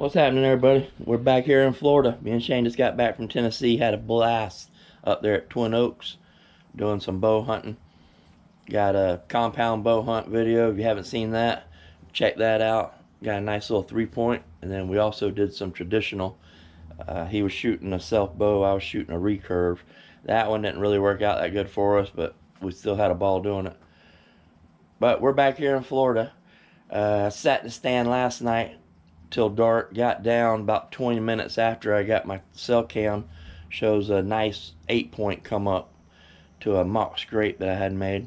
What's happening, everybody? We're back here in Florida. Me and Shane just got back from Tennessee. Had a blast up there at Twin Oaks doing some bow hunting. Got a compound bow hunt video. If you haven't seen that, check that out. Got a nice little 3-point. And then we also did some traditional. He was shooting a self bow. I was shooting a recurve. That one didn't really work out that good for us, but we still had a ball doing it. But we're back here in Florida. I sat in the stand last night till dark, got down about 20 minutes after I got my cell cam. Shows a nice 8-point come up to a mock scrape that I had made.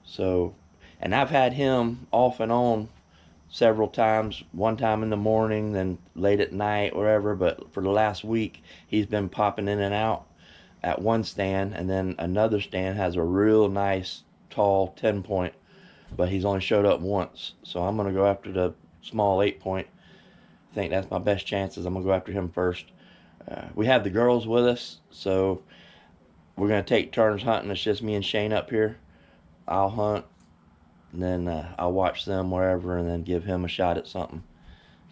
So, and I've had him off and on several times, one time in the morning, then late at night, whatever, but for the last week he's been popping in and out at one stand, and then another stand has a real nice tall 10-point, but he's only showed up once. So I'm going to go after the small 8-point. I think that's my best chances. I'm gonna go after him first. We have the girls with us, so we're gonna take turns hunting. It's just me and Shane up here. I'll hunt, and then I'll watch them wherever, and then give him a shot at something.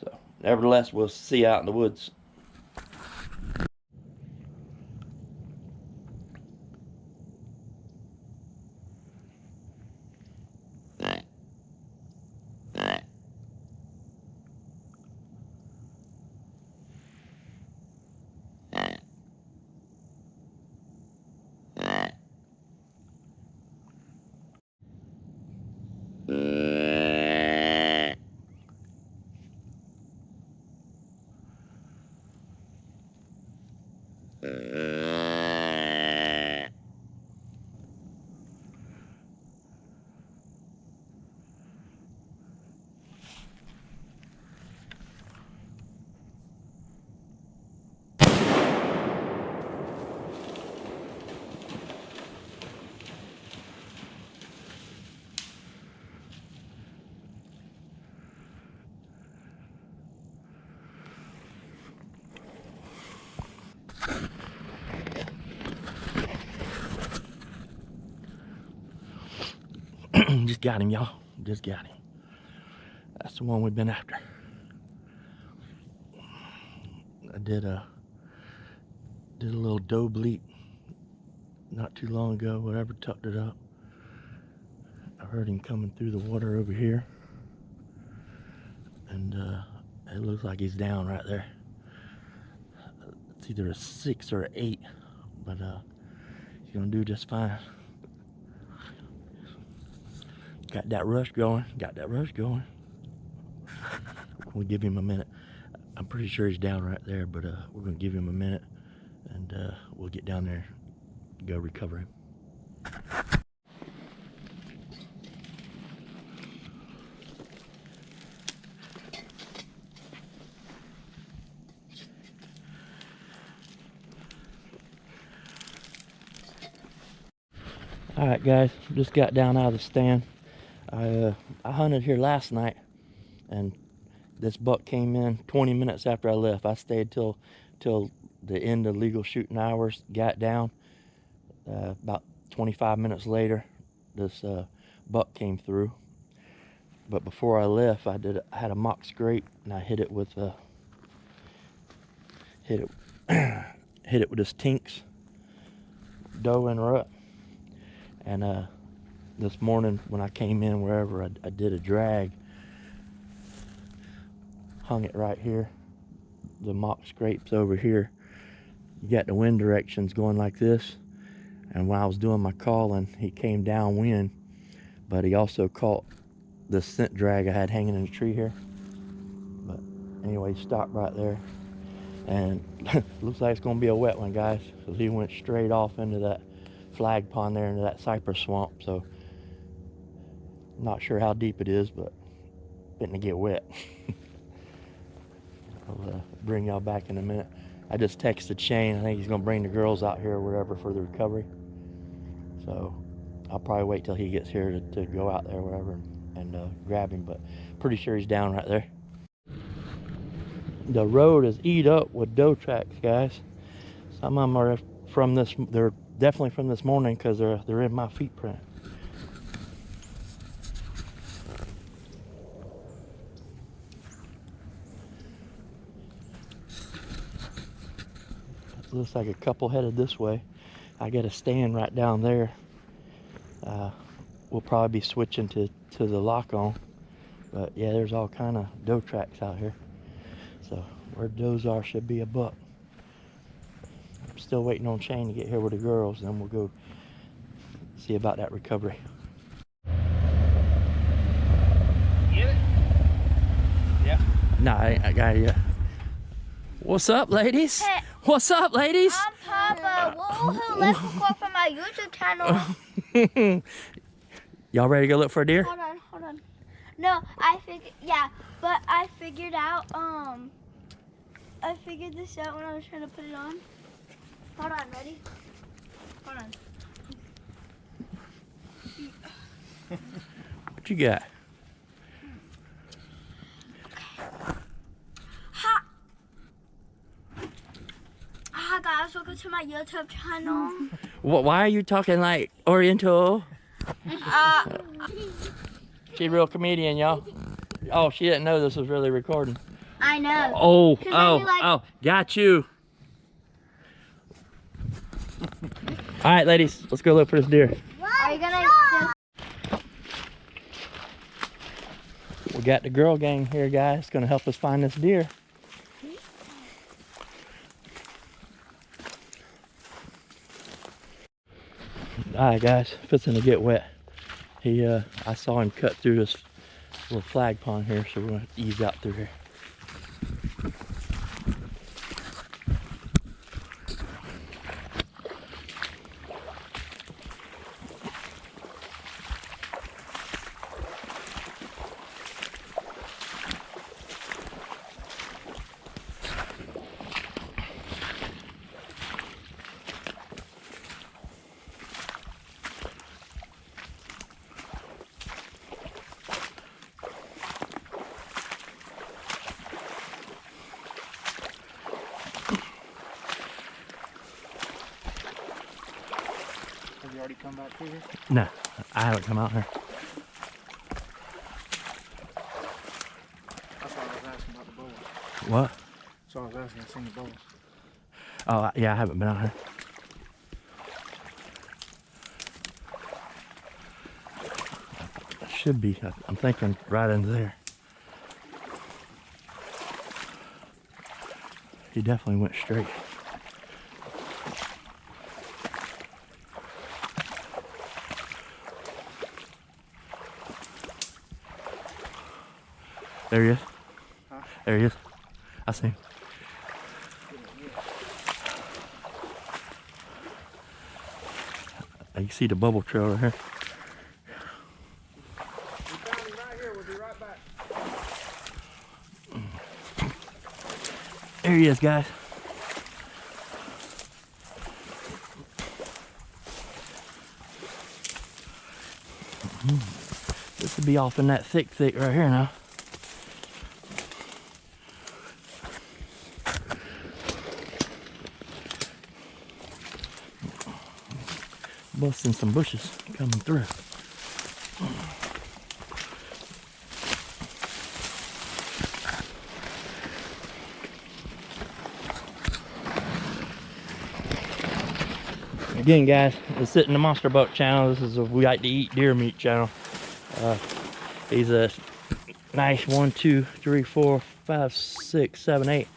So, nevertheless, we'll see you out in the woods. Just got him, y'all. Just got him. That's the one we've been after. I did a little doe bleat not too long ago, whatever, tucked it up. I heard him coming through the water over here, and it looks like he's down right there. It's either a 6 or an 8, but he's gonna do just fine. Got that rush going. We'll give him a minute. I'm pretty sure he's down right there, but we're gonna give him a minute, and we'll get down there and go recover him. All right, guys, just got down out of the stand. I hunted here last night, and this buck came in 20 minutes after I left. I stayed till the end of legal shooting hours, got down. About 25 minutes later, this buck came through. But before I left, I had a mock scrape, and I hit it with hit it with this Tinks doe and rut. And this morning when I came in, wherever I did a drag, hung it right here. The mock scrape's over here. You got the wind directions going like this, and when I was doing my calling, he came downwind, but he also caught the scent drag I had hanging in the tree here. But anyway, he stopped right there, and looks like it's gonna be a wet one, guys, because he went straight off into that flag pond there, into that cypress swamp. So I'm not sure how deep it is, but fitting to get wet. I'll bring y'all back in a minute. I just texted Shane. I think he's gonna bring the girls out here or whatever for the recovery. So I'll probably wait till he gets here to go out there, wherever, and grab him. But pretty sure he's down right there. The road is eat up with doe tracks, guys. Some of them are from this. They're definitely from this morning because they're in my feet print. looks like a couple headed this way. I got a stand right down there. We'll probably be switching to the lock on. But yeah, there's all kind of doe tracks out here. So where does are should be a buck. I'm still waiting on Shane to get here with the girls, and then we'll go see about that recovery. Get it? Yeah. Nah, I got it yet. What's up, ladies? Hey. What's up, ladies? I'm Papa. Woohoo, let's record for my YouTube channel. Y'all ready to go look for a deer? Hold on. No, but I figured out, I figured this out when I was trying to put it on. Hold on, ready? Hold on. What you got? Hi guys, welcome to my YouTube channel. Why are you talking like Oriental? She a real comedian, y'all. Oh, she didn't know this was really recording. I know. Oh, got you. All right, ladies, let's go look for this deer. Are you gonna? We got the girl gang here, guys, gonna help us find this deer. All right, guys, fixing to get wet. I saw him cut through this little flag pond here, so we're gonna ease out through here. Have you already come back through here? No, I haven't come out here. That's why I was asking about the bulls. What? So I was asking, I seen the bulls. Oh, yeah, I haven't been out here. Should be. I'm thinking right into there. He definitely went straight. There he is. Huh? There he is. I see him. You see the bubble trail right here. We found him right here. We'll be right back. There he is, guys. This would be off in that thick right here now. Busting some bushes coming through. Again, guys, it's sitting the Monster Buck channel. This is a We Like to Eat Deer Meat channel. He's a nice 1, 2, 3, 4, 5, 6, 7, 8.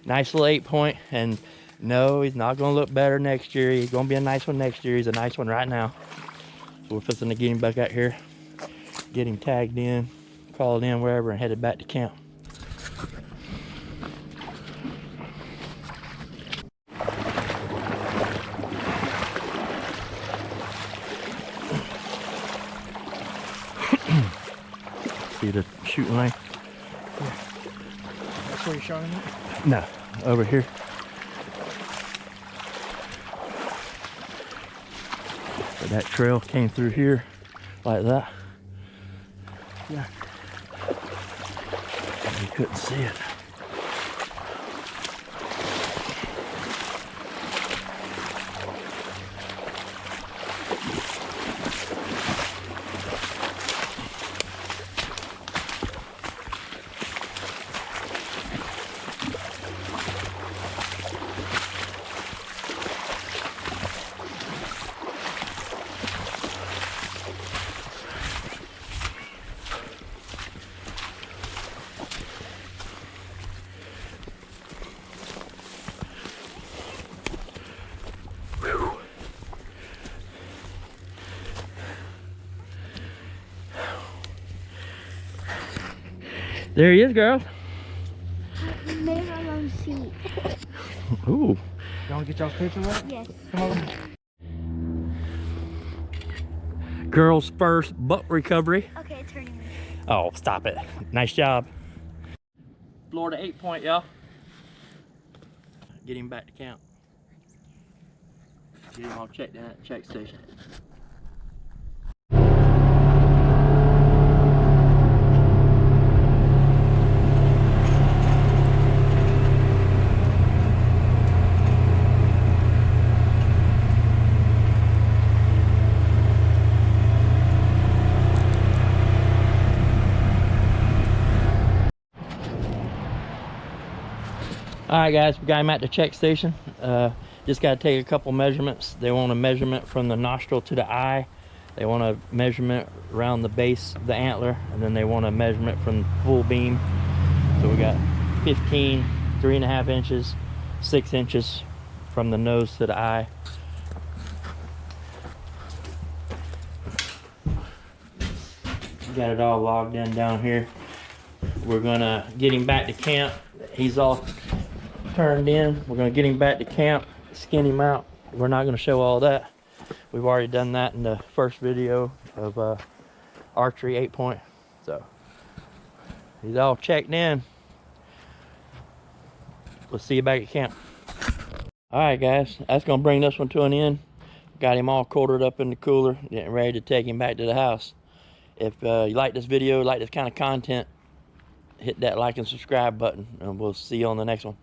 Nice little 8-point, and no, he's not gonna look better next year. He's gonna be a nice one next year. He's a nice one right now. So we're fixing to get him back out here, get him tagged in, called in wherever, and headed back to camp. See the shooting lane? That's where you're showing it? No, over here. But that trail came through here like that. Yeah. And you couldn't see it. There he is, girls. I made my own seat. Ooh. You want to get y'all's picture with it? Yes. Come over. Girls' first butt recovery. Okay, it's hurting me. Oh, stop it. Nice job. Florida 8-point, y'all. Get him back to camp. Get him all checked in at the check station. All right, guys, we got him at the check station. Just got to take a couple measurements. They want a measurement from the nostril to the eye. They want a measurement around the base of the antler, and then they want a measurement from full beam. So we got 15, 3.5 inches, 6 inches from the nose to the eye. Got it all logged in down here. We're gonna get him back to camp. He's all turned in. We're gonna get him back to camp, skin him out. We're not gonna show all that. We've already done that in the first video of archery 8-point. So he's all checked in. We'll see you back at camp. All right, guys, that's gonna bring this one to an end. Got him all quartered up in the cooler, getting ready to take him back to the house. If you like this video, like this kind of content, hit that like and subscribe button, and we'll see you on the next one.